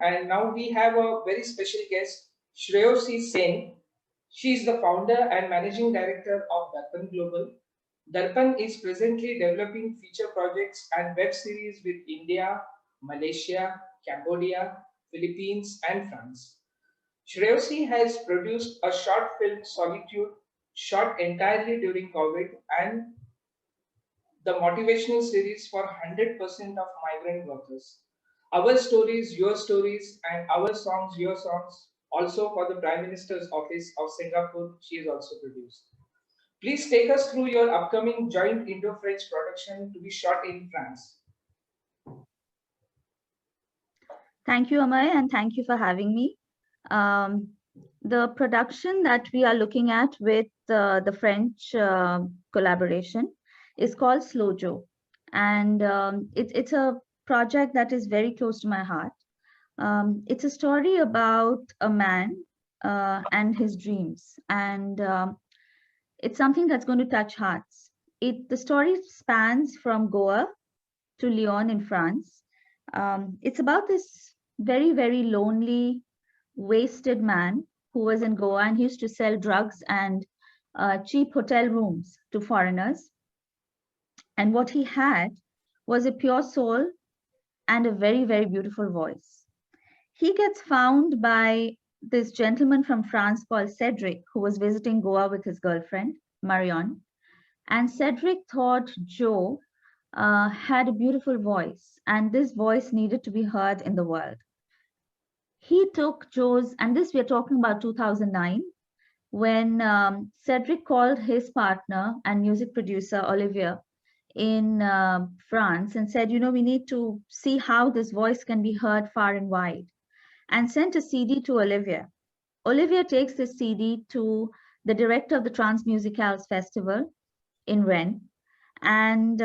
And now we have a very special guest, Sreyashi Sen. She is the founder and managing director of Darpan Global. Darpan is presently developing feature projects and web series with India, Malaysia, Cambodia, Philippines, and France. Shreyasi has produced a short film, Solitude, shot entirely during COVID, and the motivational series for 100% of migrant workers. Our stories, your stories, and our songs, your songs. Also for the Prime Minister's Office of Singapore, she is also produced. Please take us through your upcoming joint Indo-French production to be shot in France. Thank you, Ameya, and thank you for having me. The production that we are looking at with the French collaboration is called Slow Joe, and it's a project that is very close to my heart. It's a story about a man and his dreams, and it's something that's going to touch hearts. The story spans from Goa to Lyon in France. It's about this very, very lonely, wasted man who was in Goa, and he used to sell drugs and cheap hotel rooms to foreigners. And what he had was a pure soul and a very, very beautiful voice. He gets found by this gentleman from France called Cedric, who was visiting Goa with his girlfriend, Marion. And Cedric thought Joe had a beautiful voice, and this voice needed to be heard in the world. He took Joe's, and this we are talking about 2009, when Cedric called his partner and music producer, Olivier, in France and said, we need to see how this voice can be heard far and wide, and sent a CD to Olivier. Olivier takes this CD to the director of the Transmusicals Festival in Rennes. And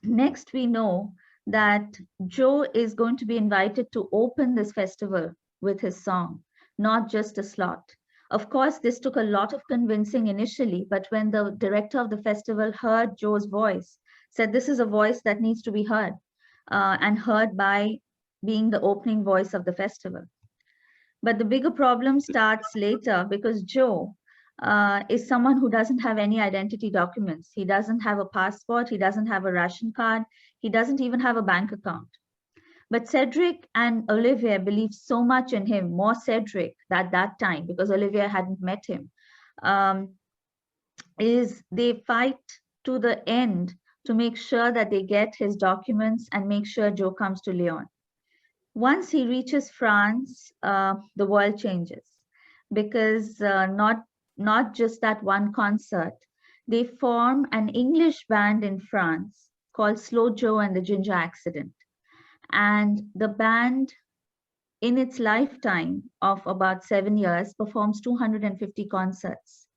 next we know that Joe is going to be invited to open this festival with his song, not just a slot. Of course, this took a lot of convincing initially, but when the director of the festival heard Joe's voice, said this is a voice that needs to be heard, and heard by being the opening voice of the festival. But the bigger problem starts later because Joe is someone who doesn't have any identity documents. He doesn't have a passport. He doesn't have a ration card. He doesn't even have a bank account. But Cedric and Olivier believed so much in him, more Cedric at that time, because Olivier hadn't met him, is they fight to the end to make sure that they get his documents and make sure Joe comes to Lyon. Once he reaches France, the world changes, because not just that one concert, they form an English band in France called Slow Joe and the Ginger Accident. And the band, in its lifetime of about 7 years, performs 250 concerts.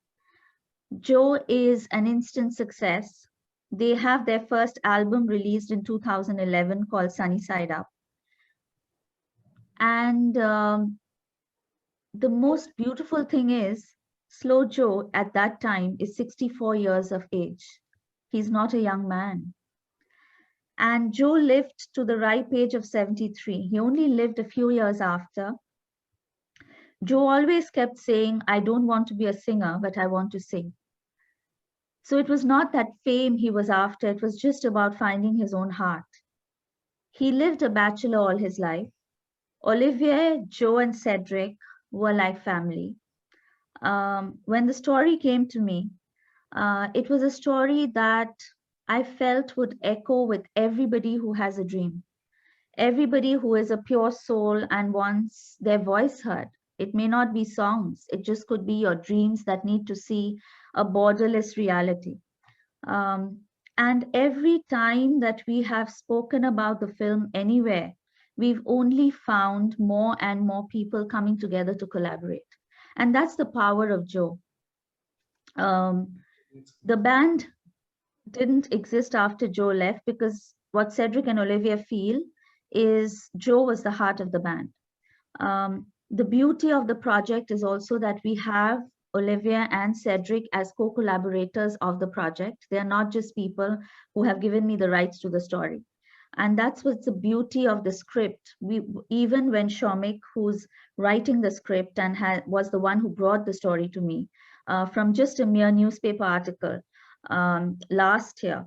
Joe is an instant success. They have their first album released in 2011 called Sunny Side Up. And the most beautiful thing is, Slow Joe at that time is 64 years of age. He's not a young man. And Joe lived to the ripe age of 73. He only lived a few years after. Joe always kept saying, I don't want to be a singer, but I want to sing. So it was not that fame he was after. It was just about finding his own heart. He lived a bachelor all his life. Olivier, Joe, and Cedric were like family. When the story came to me, it was a story that I felt would echo with everybody who has a dream, everybody who is a pure soul and wants their voice heard. It may not be songs, it just could be your dreams that need to see a borderless reality. And every time that we have spoken about the film anywhere, we've only found more and more people coming together to collaborate. And that's the power of Joe. The band didn't exist after Joe left, because what Cedric and Olivia feel is Joe was the heart of the band. The beauty of the project is also that we have Olivia and Cedric as co-collaborators of the project. They are not just people who have given me the rights to the story. And that's what's the beauty of the script. Even when Shomik, who's writing the script and was the one who brought the story to me from just a mere newspaper article last year.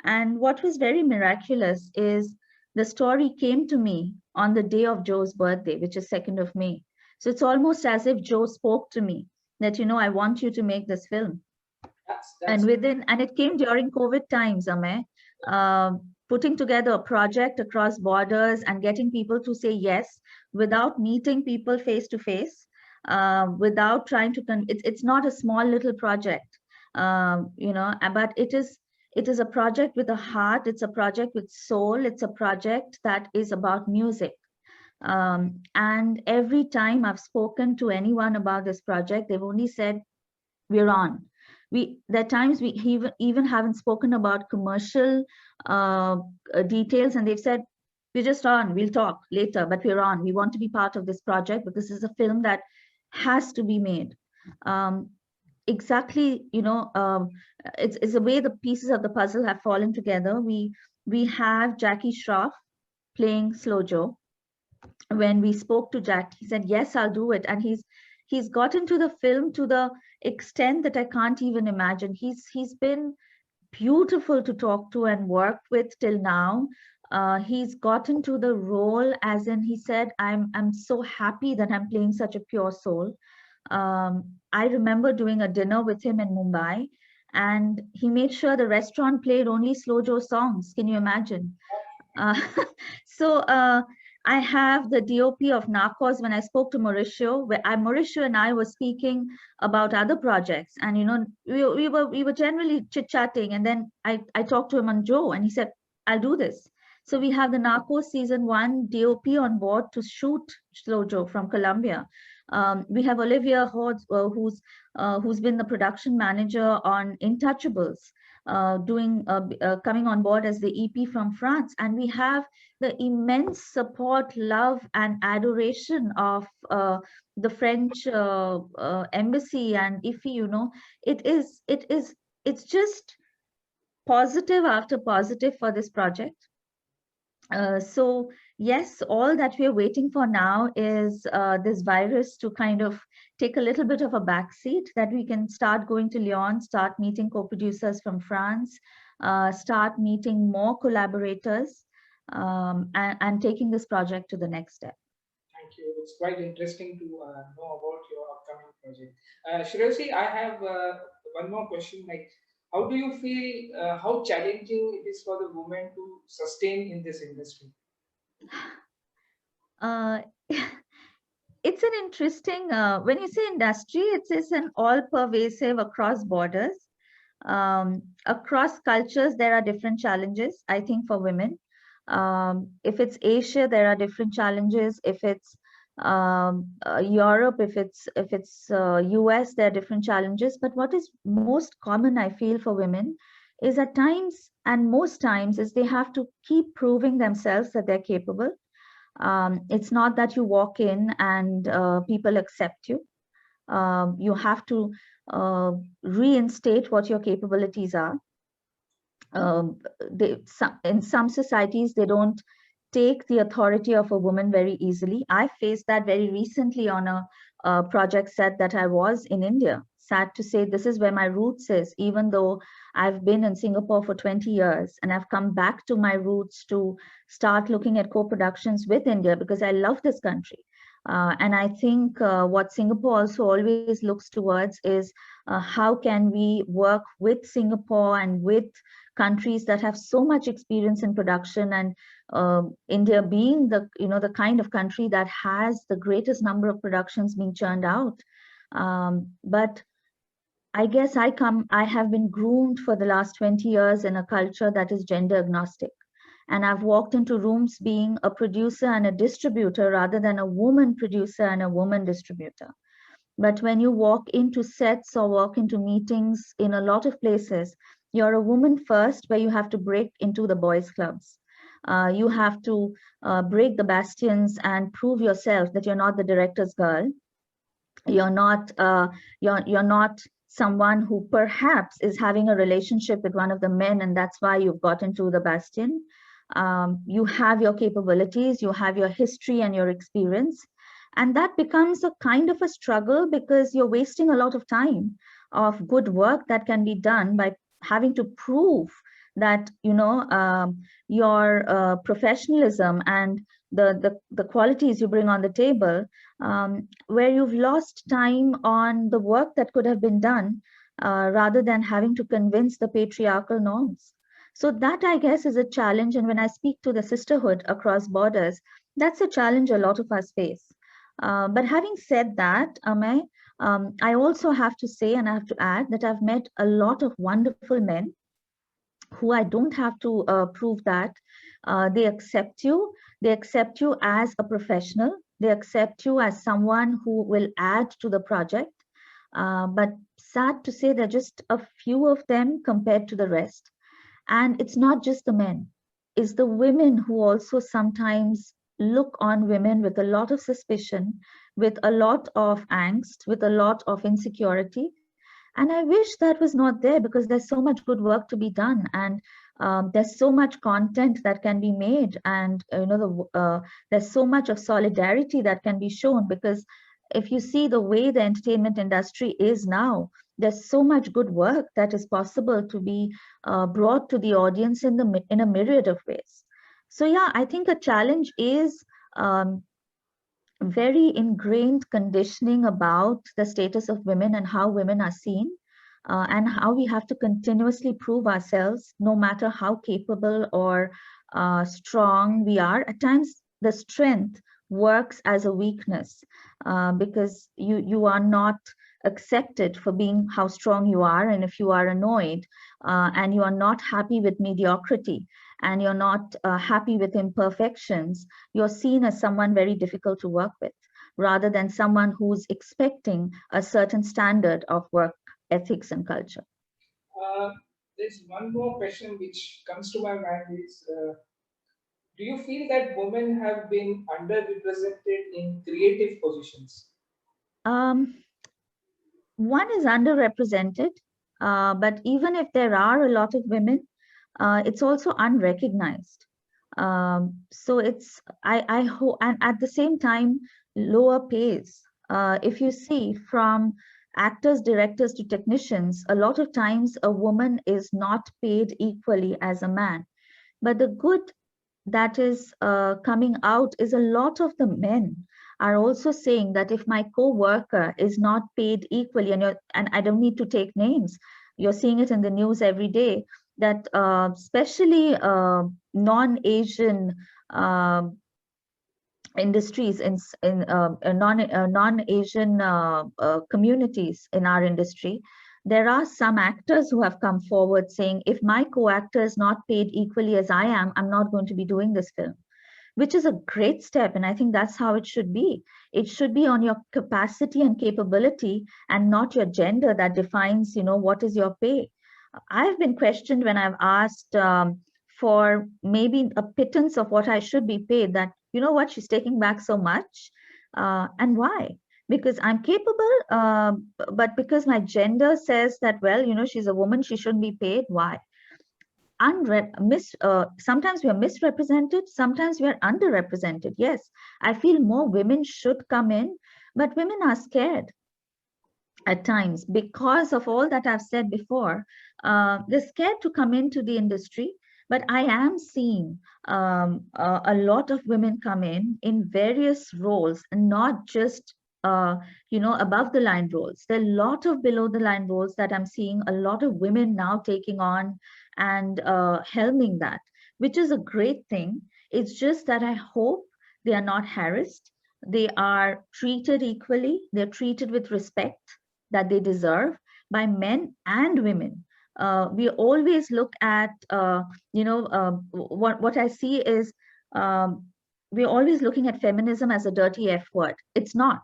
And what was very miraculous is the story came to me on the day of Joe's birthday, which is 2nd of May. So it's almost as if Joe spoke to me that, I want you to make this film. That's And it came during COVID times, Amey. Putting together a project across borders and getting people to say yes without meeting people face to face, without trying to it's not a small little project, but it is a project with a heart. It's a project with soul. It's a project that is about music. And every time I've spoken to anyone about this project, they've only said, we're on. There are times we even haven't spoken about commercial details, and they've said, we're just on, we'll talk later, but we're on. We want to be part of this project, but this is a film that has to be made. Exactly, it's the way the pieces of the puzzle have fallen together. We have Jackie Shroff playing Slow Joe. When we spoke to Jack, he said, yes, I'll do it. And he's gotten to the film to the extent that I can't even imagine. He's been beautiful to talk to and work with till now. He's gotten to the role, as in he said, I'm so happy that I'm playing such a pure soul. I remember doing a dinner with him in Mumbai, and he made sure the restaurant played only Slow Joe songs. Can you imagine? Uh, so I have the DOP of Narcos. When I spoke to Mauricio, Mauricio and I were speaking about other projects, and we were generally chit chatting, and then I talked to him on Joe, and he said, "I'll do this." So we have the Narcos season 1 DOP on board to shoot Slow Joe from Colombia. We have Olivia Hodge, who's been the production manager on Intouchables, coming on board as the EP from France. And we have the immense support, love, and adoration of the French embassy and IFI. It's just positive after positive for this project. So yes, all that we're waiting for now is this virus to kind of take a little bit of a backseat, that we can start going to Lyon, start meeting co-producers from France, start meeting more collaborators, and taking this project to the next step. Thank you. It's quite interesting to know about your upcoming project. Sreyashi, I have one more question. Like, how do you feel, how challenging it is for the woman to sustain in this industry? It's an interesting, when you say industry, it's an all pervasive across borders. Across cultures, there are different challenges, I think, for women. If it's Asia, there are different challenges. If it's Europe, if it's US, there are different challenges. But what is most common, I feel, for women is at times, and most times, is they have to keep proving themselves that they're capable. It's not that you walk in and people accept you. You have to reinstate what your capabilities are. In some societies, they don't take the authority of a woman very easily. I faced that very recently on a project set that I was in India. Sad to say, this is where my roots is, even though I've been in Singapore for 20 years, and I've come back to my roots to start looking at co-productions with India because I love this country. And I think what Singapore also always looks towards is how can we work with Singapore and with countries that have so much experience in production, and India being the kind of country that has the greatest number of productions being churned out. But I guess I have been groomed for the last 20 years in a culture that is gender agnostic. And I've walked into rooms being a producer and a distributor rather than a woman producer and a woman distributor. But when you walk into sets or walk into meetings in a lot of places, you're a woman first, where you have to break into the boys' clubs. You have to break the bastions and prove yourself that you're not the director's girl. You're not someone who perhaps is having a relationship with one of the men, and that's why you've got into the bastion. You have your capabilities, you have your history and your experience. And that becomes a kind of a struggle because you're wasting a lot of time of good work that can be done by having to prove that, your professionalism and the qualities you bring on the table, where you've lost time on the work that could have been done, rather than having to convince the patriarchal norms. So that, I guess, is a challenge. And when I speak to the sisterhood across borders, that's a challenge a lot of us face. But having said that, Amay, I also have to say, and I have to add, that I've met a lot of wonderful men who I don't have to prove that. They accept you. They accept you as a professional. They accept you as someone who will add to the project. But sad to say, there are just a few of them compared to the rest. And it's not just the men, it's the women who also sometimes look on women with a lot of suspicion, with a lot of angst, with a lot of insecurity. And I wish that was not there, because there's so much good work to be done. And there's so much content that can be made. And there's so much of solidarity that can be shown, because if you see the way the entertainment industry is now, there's so much good work that is possible to be brought to the audience in a myriad of ways. So yeah, I think a challenge is um, very ingrained conditioning about the status of women and how women are seen, and how we have to continuously prove ourselves, no matter how capable or strong we are. At times, the strength works as a weakness, because you are not accepted for being how strong you are. And if you are annoyed, and you are not happy with mediocrity, and you're not happy with imperfections, you're seen as someone very difficult to work with, rather than someone who's expecting a certain standard of work ethics and culture. There's one more question which comes to my mind is, do you feel that women have been underrepresented in creative positions? Um, One is underrepresented, but even if there are a lot of women, it's also unrecognized. So I hope, and at the same time, lower pays. If you see from actors, directors to technicians, a lot of times a woman is not paid equally as a man. But the good that is coming out is a lot of the men are also saying that if my co-worker is not paid equally, and I don't need to take names, you're seeing it in the news every day, that especially non-Asian uh, industries in non-Asian communities in our industry, there are some actors who have come forward saying, if my co-actor is not paid equally as I am, I'm not going to be doing this film, which is a great step. And I think that's how it should be. It should be on your capacity and capability, and not your gender that defines, what is your pay. I've been questioned when I've asked for maybe a pittance of what I should be paid, that, what, she's taking back so much. And why? Because I'm capable, but because my gender says that, well, she's a woman, she shouldn't be paid. Why? Sometimes we are misrepresented, sometimes we are underrepresented. Yes, I feel more women should come in, but women are scared at times because of all that I've said before. They're scared to come into the industry, but I am seeing a lot of women come in various roles, and not just above the line roles. There are a lot of below the line roles that I'm seeing a lot of women now taking on and helming that, which is a great thing. It's just that I hope they are not harassed. They are treated equally. They're treated with respect that they deserve by men and women. We always look at, what I see is, we're always looking at feminism as a dirty F word. It's not,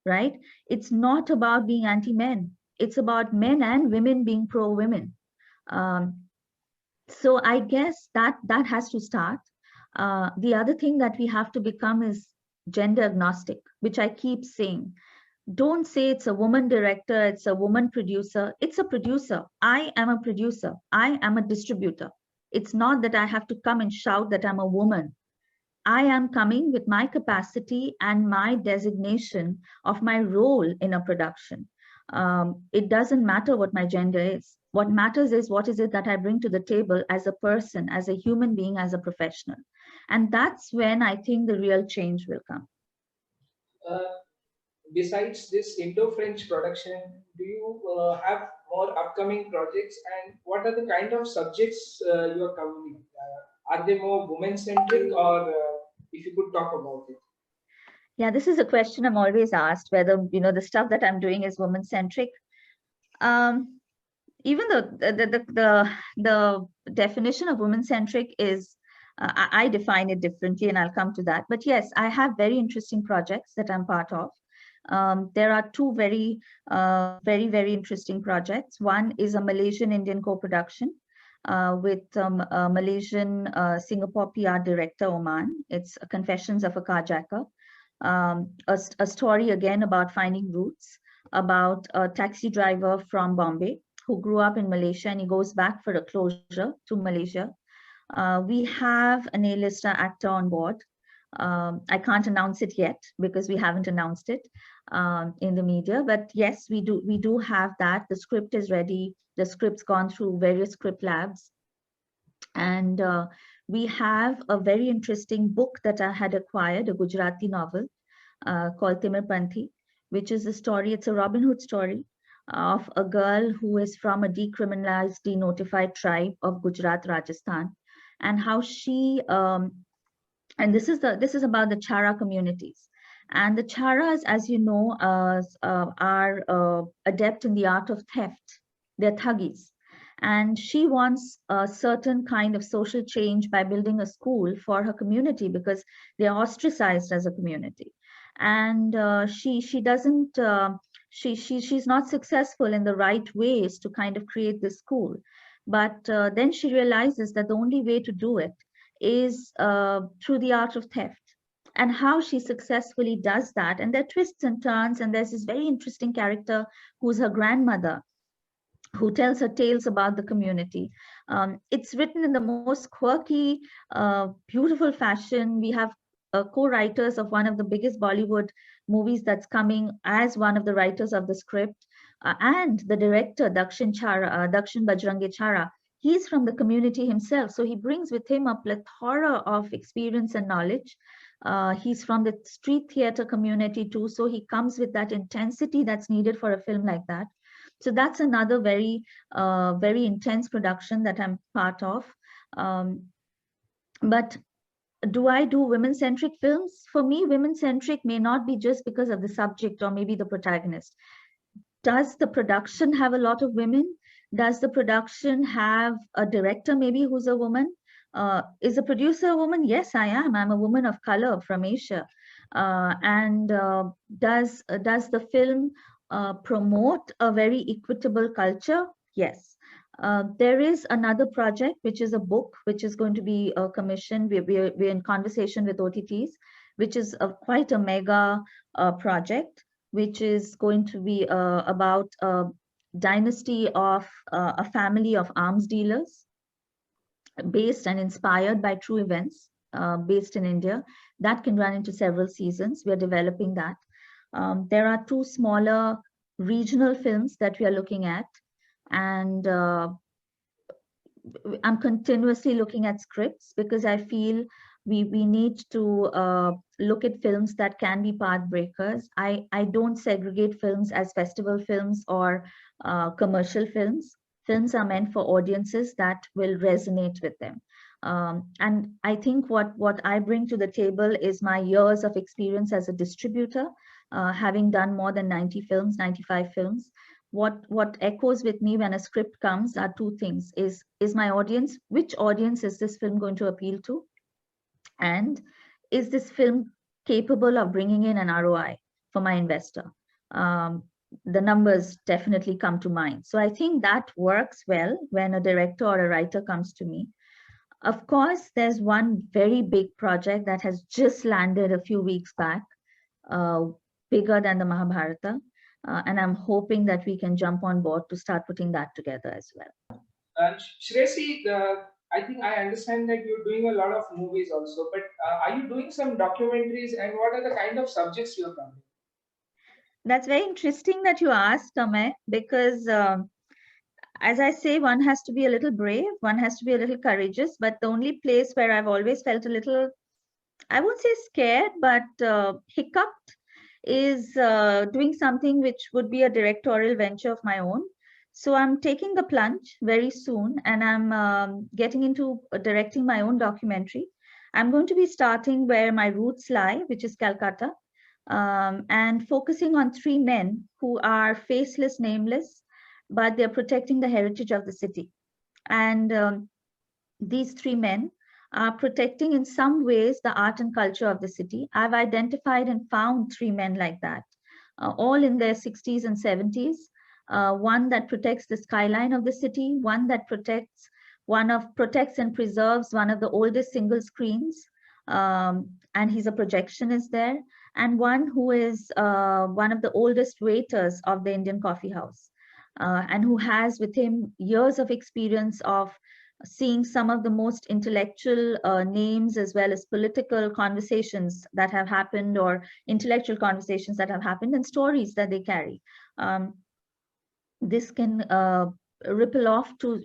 right? It's not about being anti-men. It's about men and women being pro-women. Um, so I guess that has to start. The other thing that we have to become is gender agnostic, which I keep saying. Don't say it's a woman director, it's a woman producer. It's a producer. I am a producer. I am a distributor. It's not that I have to come and shout that I'm a woman. I am coming with my capacity and my designation of my role in a production. It doesn't matter what my gender is. What matters is what is it that I bring to the table as a person, as a human being, as a professional. And that's when I think the real change will come. Uh, Besides this Indo-French production, do you have more upcoming projects, and what are the kind of subjects you are covering? Are they more women-centric, or if you could talk about it? Yeah, this is a question I'm always asked, whether the stuff that I'm doing is woman centric. Um, Even though the definition of woman centric is, I define it differently, and I'll come to that. But yes, I have very interesting projects that I'm part of. There are two very interesting projects. One is a Malaysian Indian co-production with a Malaysian Singapore PR director, Oman. It's Confessions of a Carjacker. A story again about finding roots, about a taxi driver from Bombay who grew up in Malaysia, and he goes back for a closure to Malaysia. We have an A-lister actor on board. I can't announce it yet because we haven't announced it in the media. But yes, we do have that. The script is ready. The script's gone through various script labs. And we have a very interesting book that I had acquired, a Gujarati novel called Timirpanthi, which is a story, it's a Robin Hood story of a girl who is from a decriminalized, denotified tribe of Gujarat, Rajasthan, and how she and this is about the Chara communities. And the Charas, as you know, are adept in the art of theft. They're thuggis. And she wants a certain kind of social change by building a school for her community because they're ostracized as a community. And she doesn't she's not successful in the right ways to kind of create this school. But then she realizes that the only way to do it is through the art of theft, and how she successfully does that. And there are twists and turns, and there's this very interesting character who's her grandmother, who tells her tales about the community. It's written in the most quirky, beautiful fashion. We have co-writers of one of the biggest Bollywood movies that's coming as one of the writers of the script, and the director Dakshin Bajrangi Chara. He's from the community himself, so he brings with him a plethora of experience and knowledge. He's from the street theater community too, so he comes with that intensity that's needed for a film like that. So that's another very intense production that I'm part of. But do I do women-centric films? For me, women-centric may not be just because of the subject or maybe the protagonist. Does the production have a lot of women? Does the production have a director maybe who's a woman? Is the producer a woman? Yes, I am. I'm a woman of color from Asia. And does the film promote a very equitable culture? Yes. There is another project, which is a book, which is going to be commissioned. We're in conversation with OTTs, which is quite a mega project, which is going to be about a dynasty of a family of arms dealers, based and inspired by true events, based in India. That can run into several seasons. We are developing that. There are two smaller regional films that we are looking at, and I'm continuously looking at scripts because I feel we need to look at films that can be path breakers. I don't segregate films as festival films or commercial films. Films are meant for audiences that will resonate with them. And I think what I bring to the table is my years of experience as a distributor, having done more than 90 films, 95 films. What echoes with me when a script comes are two things: is my audience, which audience is this film going to appeal to, and is this film capable of bringing in an ROI for my investor? The numbers definitely come to mind. So I think that works well when a director or a writer comes to me. Of course, there's one very big project that has just landed a few weeks back, bigger than the Mahabharata. And I'm hoping that we can jump on board to start putting that together as well. And Shreyasi, I think I understand that you're doing a lot of movies also, but are you doing some documentaries, and what are the kind of subjects you're covering? That's very interesting that you asked, Amay, because as I say, one has to be a little brave, one has to be a little courageous. But the only place where I've always felt a little, I won't say scared, but hiccuped is doing something which would be a directorial venture of my own. So I'm taking the plunge very soon, and I'm getting into directing my own documentary. I'm going to be starting where my roots lie, which is Calcutta, and focusing on three men who are faceless, nameless, but they're protecting the heritage of the city. And these three men are protecting in some ways the art and culture of the city. I've identified and found three men like that, all in their 60s and 70s. One that protects the skyline of the city, one that protects and preserves one of the oldest single screens, and he's a projectionist there, and one who is one of the oldest waiters of the Indian coffee house, and who has with him years of experience of seeing some of the most intellectual names as well as political conversations that have happened, or intellectual conversations that have happened, and stories that they carry. Um, this can ripple off to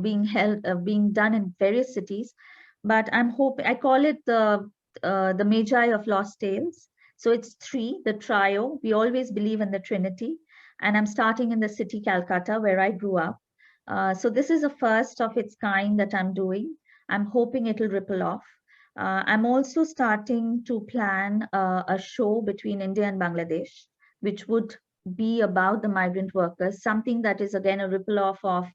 being done in various cities. But I'm hoping, I call it the Magi of Lost Tales. So it's three, the trio. We always believe in the Trinity, and I'm starting in the city Calcutta where I grew up. So this is a first of its kind that I'm doing. I'm hoping it'll ripple off. I'm also starting to plan a show between India and Bangladesh, which would be about the migrant workers, something that is again a ripple off of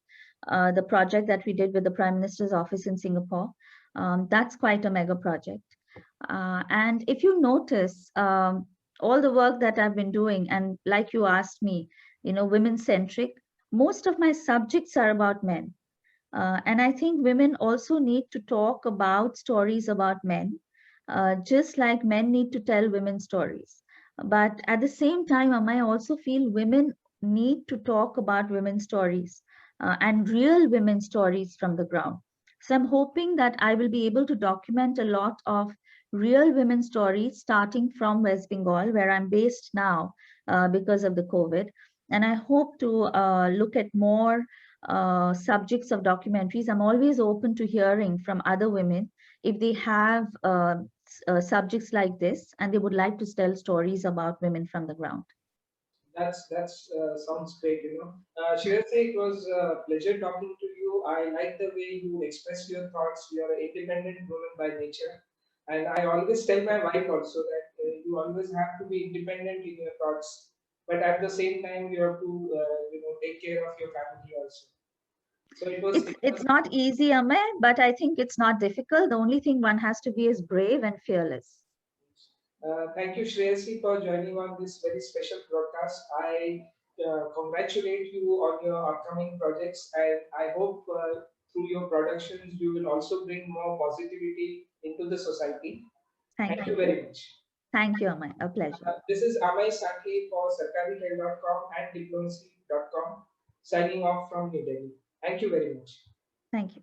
the project that we did with the Prime Minister's office in Singapore. That's quite a mega project. And if you notice, all the work that I've been doing, and like you asked me, women centric, most of my subjects are about men. And I think women also need to talk about stories about men, just like men need to tell women stories. But at the same time, I also feel women need to talk about women's stories, and real women's stories from the ground. So I'm hoping that I will be able to document a lot of real women's stories starting from West Bengal, where I'm based now because of the COVID. And I hope to look at more subjects of documentaries. I'm always open to hearing from other women if they have subjects like this and they would like to tell stories about women from the ground. That's sounds great. Shirase, it was a pleasure talking to you. I like the way you express your thoughts. You are an independent woman by nature, and I always tell my wife also that you always have to be independent in your thoughts, but at the same time you have to take care of your family also. So it was. It's not easy, Amay, but I think it's not difficult. The only thing one has to be is brave and fearless. Thank you, Shreyasi, for joining on this very special broadcast. I congratulate you on your upcoming projects, and I hope through your productions you will also bring more positivity into the society. Thank Thank you you. very much. Thank you, Amay. A pleasure. This is Ameya Sathaye for sarkaritel.com and diplomacy.com signing off from New Delhi. Thank you very much. Thank you.